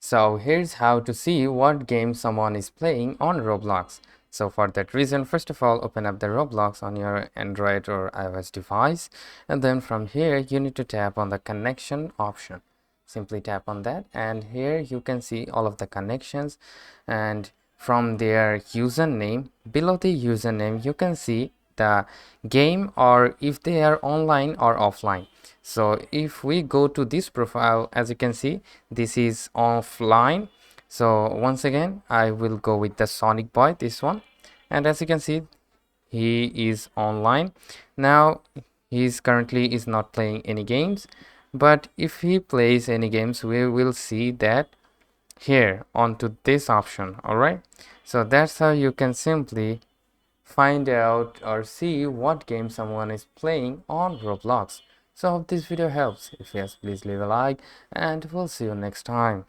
So here's how to see what game someone is playing on Roblox. So for that reason, first of all, open up the Roblox on your Android or iOS device, and then from here you need to tap on the connection option. Simply tap on that, and here you can see all of the connections, and from their username, below the username you can see the game, or if they are online or offline. So if we go to this profile, as you can see, this is offline. So once again I will go with the Sonic Boy, this one, and as you can see, he is online. Now he's currently is not playing any games, but if he plays any games, we will see that here onto this option. All right, so that's how you can simply find out or see what game someone is playing on Roblox. So hope this video helps. If yes, please leave a like, and we'll see you next time.